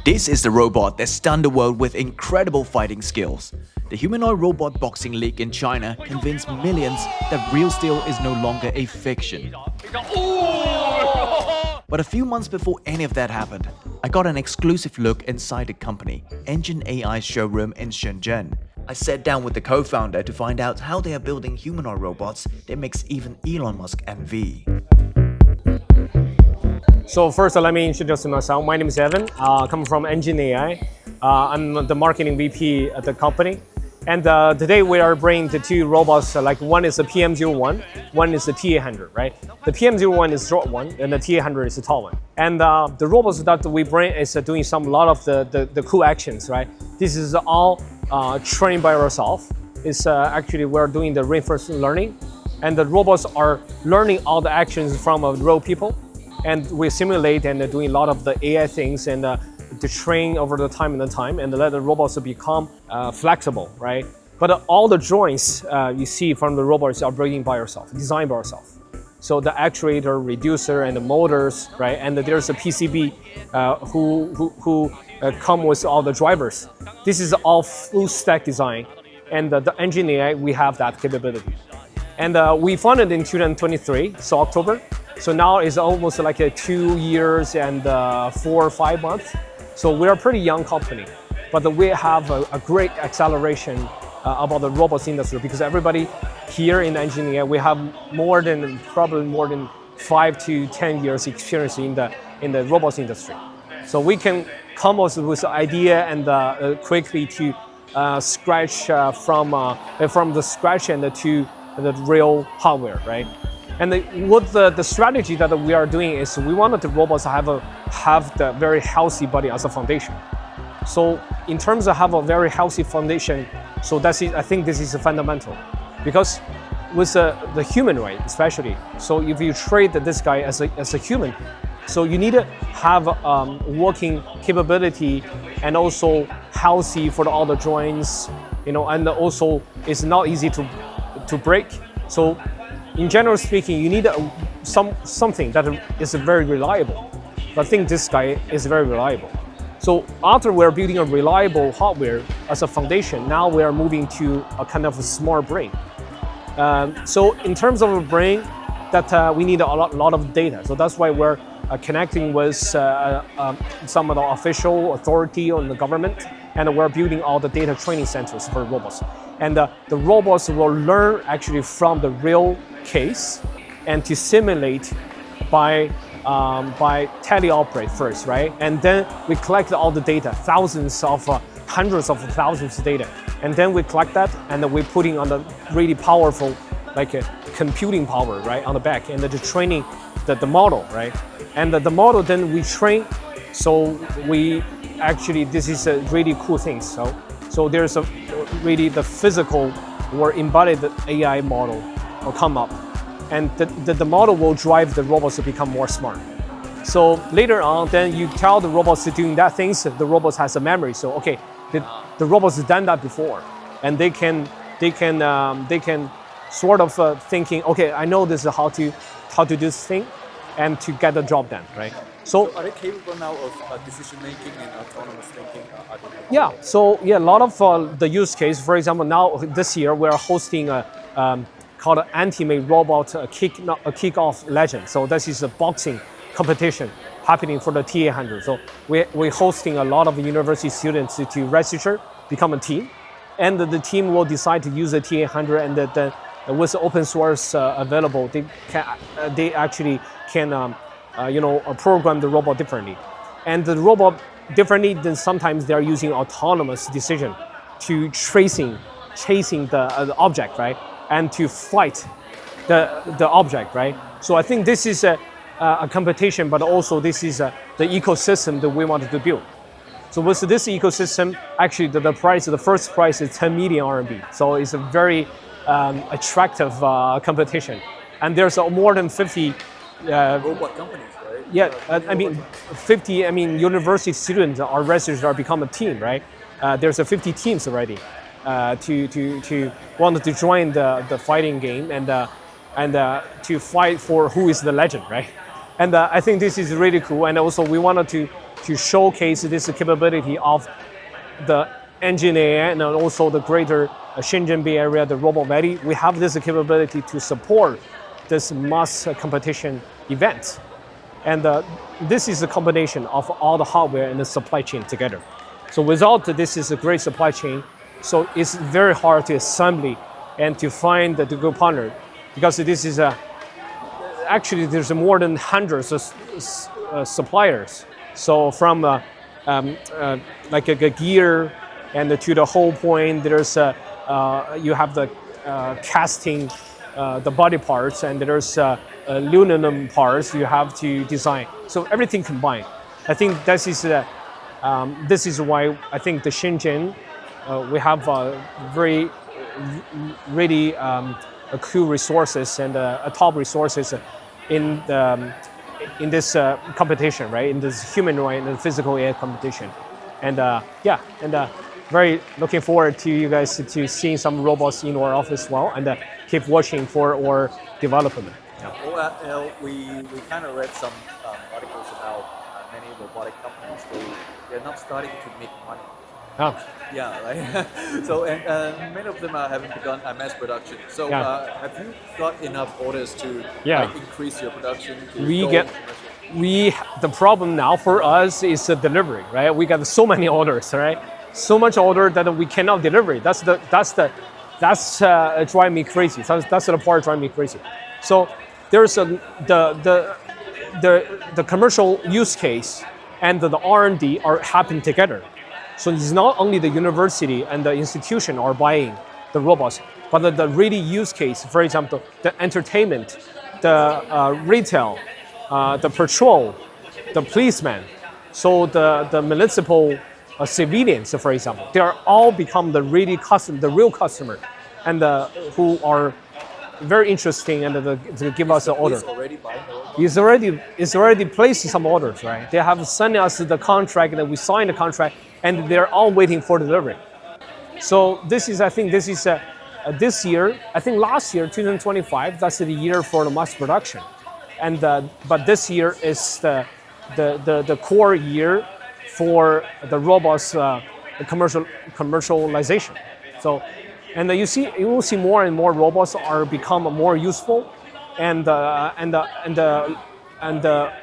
This is the robot that stunned the world with incredible fighting skills. The humanoid robot boxing league in China convinced millions that real steel is no longer a fiction. But a few months before any of that happened, I got an exclusive look inside the company, EngineAI's showroom in Shenzhen. I sat down with the co-founder to find out how they are building humanoid robots that makes even Elon Musk envy. So first, let me introduce myself. My name is Evan. I come from EngineAI. I'm the marketing VP at the company. And today we are bringing the two robots, like one is the PM01, one is the TA100, right? The PM01 is the short one, and the TA100 is the tall one. And the robots that we bring is doing a lot of the cool actions, right? This is all trained by ourselves. It's actually we're doing the reinforcement learning, and the robots are learning all the actions from real people. And we simulate and doing a lot of the AI things and to train over the time and let the robots become flexible, right? But all the joints you see from the robots are built by ourselves, designed by ourselves. So the actuator, reducer, and the motors, right? And there's a PCB who come with all the drivers. This is all full stack design, and the EngineAI, we have that capability. And we founded in 2023, so October. So now it's almost like 2 years and 4 or 5 months. So we're a pretty young company, but we have a great acceleration about the robots industry because everybody here in EngineAI, we have probably more than 5 to 10 years experience in the robots industry. So we can come up with an idea and quickly to scratch from the scratch and to the real hardware, right? And what the strategy that we are doing is we wanted the robots to have the very healthy body as a foundation. So in terms of have a very healthy foundation, so that's it, I think this is fundamental. Because with the humanoid especially, so if you treat this guy as a human, so you need to have working capability and also healthy for all the joints, and also it's not easy to break. So in general speaking, you need something that is very reliable. I think this guy is very reliable. So after we're building a reliable hardware as a foundation, now we are moving to a kind of a smart brain. So in terms of a brain, that we need a lot of data. So that's why we're connecting with some of the official authority on the government, and we're building all the data training centers for robots. And the robots will learn actually from the real case and to simulate by teleoperate first, right? And then we collect all the data, hundreds of thousands of data. And then we collect that and then we're putting on the really powerful, like a computing power, right, on the back, and the training the model, right? And the model then we train, so we actually, this is a really cool thing. So there's really the physical or embodied AI model will come up, and the model will drive the robots to become more smart. So later on, then you tell the robots to doing that things, the robots has a memory. So okay, the robots have done that before, and they can sort of thinking, okay, I know this is how to do this thing, and to get the job done, right? So are they capable now of decision making and autonomous thinking? Yeah, so yeah, a lot of the use case. For example, now this year we are hosting a called an Ultimate Robot Kick-Off Legend. So this is a boxing competition happening for the TA100. So we're hosting a lot of university students to register, become a team, and the team will decide to use the TA100, and with open source available, they actually can program the robot differently. And the robot differently, then sometimes they're using autonomous decision to chasing the object, right? And to fight the object, right? So I think this is a competition, but also this is the ecosystem that we wanted to build. So with this ecosystem, actually the first prize is 10 million RMB. So it's a very attractive competition. And there's more than 50 robot companies, right? Yeah, 50. University students are registered, are become a team, right? There's 50 teams already to want to join the fighting game and to fight for who is the legend, right? And I think this is really cool. And also we wanted to showcase this capability of the EngineAI and also the greater Shenzhen Bay Area, the Robot Valley. We have this capability to support this mass competition event. And this is a combination of all the hardware and the supply chain together. So without this is a great supply chain, so it's very hard to assembly and to find the good partner, because this is actually there's more than hundreds of suppliers. So from like a gear and to the whole point, there's you have the casting, the body parts, and there's aluminum parts you have to design. So everything combined. I think this is why I think the Shenzhen we have very really cool resources and top resources in this competition, right? In this humanoid and physical AI competition, and yeah, and very looking forward to you guys to seeing some robots in our office as well, and keep watching for our development. Yeah. Well, we kind of read some articles about many robotic companies. They're not starting to make money. Oh. Yeah, right. So and many of them haven't begun mass production. So Yeah. have you got enough orders to Yeah. like, increase your production? To We go get commercial? the problem now for us is the delivery, right? We got so many orders, right? So much order that we cannot deliver. That's driving me crazy. That's the part driving me crazy. So there's the commercial use case and the R&D are happening together. So it's not only the university and the institution are buying the robots, but the really use case, for example, the entertainment, the retail, the patrol, the policeman, so the municipal civilians, for example, they are all become the real customer, and who are very interesting and to give us an order. Already buying the robots? It's already placed some orders, right? They have sent us the contract and we signed the contract, and they're all waiting for delivery. So this is this year. I think last year, 2025, that's the year for the mass production, and but this year is the core year for the robots commercialization. So, and you will see more and more robots are become more useful, and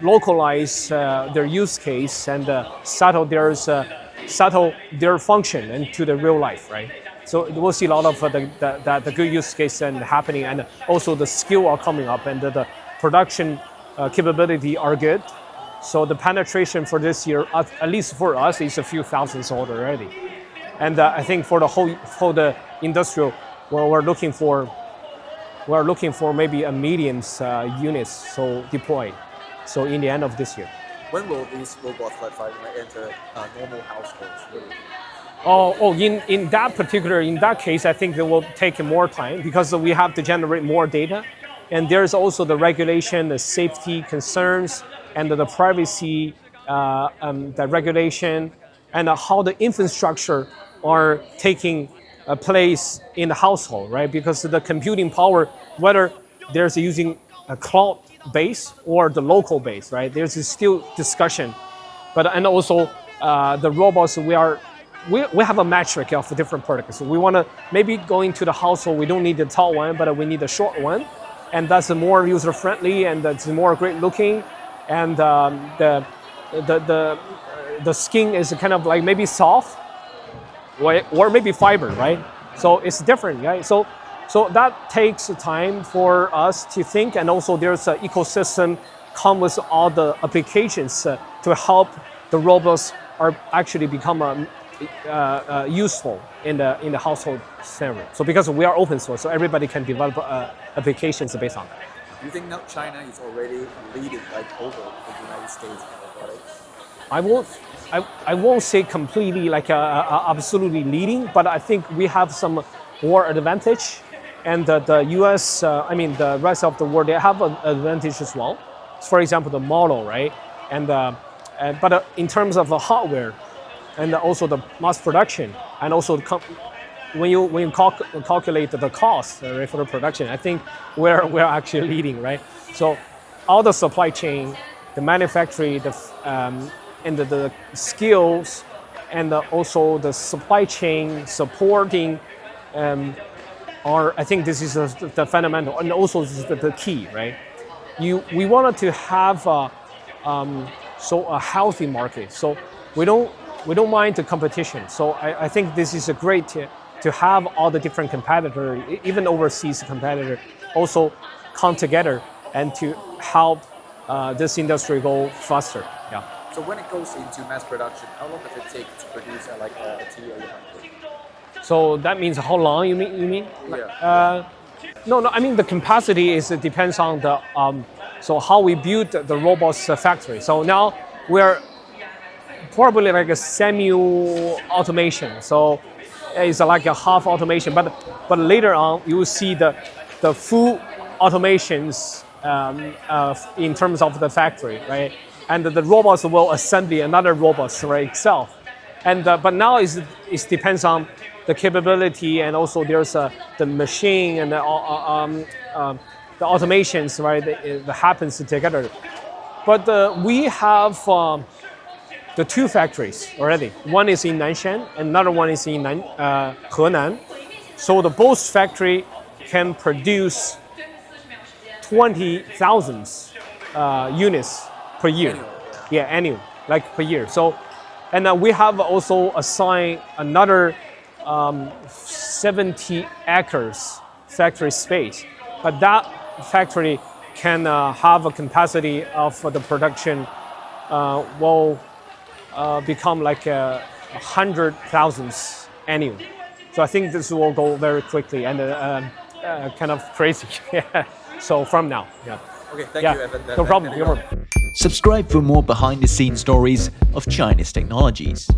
localize their use case and settle their function into the real life, right? So we'll see a lot of the good use case and happening, and also the skill are coming up, and the production capability are good. So the penetration for this year, at least for us, is a few thousand sold already. And I think for the industrial, well, we're looking for maybe a millions units so deployed. So in the end of this year. When will these robots like enter normal households? In that case, I think it will take more time because we have to generate more data, and there's also the regulation, the safety concerns, and the privacy, the regulation, and how the infrastructure are taking place in the household, right? Because the computing power, whether there's using a cloud base or the local base, right? There's still discussion, and also the robots we have a metric of different products. So we want to maybe go into the household. We don't need the tall one, but we need a short one, and that's more user friendly and that's more great looking, and the skin is kind of like maybe soft or maybe fiber, right? So it's different, right? So that takes time for us to think, and also there's an ecosystem come with all the applications to help the robots are actually become useful in the household scenario. So because we are open source, so everybody can develop applications based on that. Do you think now China is already leading like over the United States in robotics? I won't say completely like absolutely leading, but I think we have some more advantage, and the US, the rest of the world, they have an advantage as well. For example, the model, right? But in terms of the hardware, and also the mass production, and also when you calculate the cost right, for the production, I think we're actually leading, right? So all the supply chain, the manufacturing, and the skills and also the supply chain supporting I think this is the fundamental, and also this is the key, right? We wanted to have a healthy market, so we don't mind the competition. So I think this is a great to have all the different competitors, even overseas competitors, also come together and to help this industry go faster. Yeah. So when it goes into mass production, how long does it take to produce like a T800? So that means how long you mean? Yeah. No. I mean the capacity depends on the so how we build the robots factory. So now we're probably like a semi-automation. So it's like a half automation, but later on you will see the full automations in terms of the factory, right? And the robots will assemble another robots, right, itself. And but now it depends on the capability, and also there's the machine and the automations, right, that happens together. But we have the two factories already. One is in Nanshan, another one is in Henan. So the both factory can produce 20,000 units per year. Yeah, annual, like per year. So, and we have also assigned another 70 acres factory space. But that factory can have a capacity of the production will become like 100,000 annual. So I think this will go very quickly and kind of crazy. Yeah. So from now, yeah. Okay, thank you, Evan. No problem. You're welcome. Subscribe for more behind-the-scenes stories of Chinese technologies.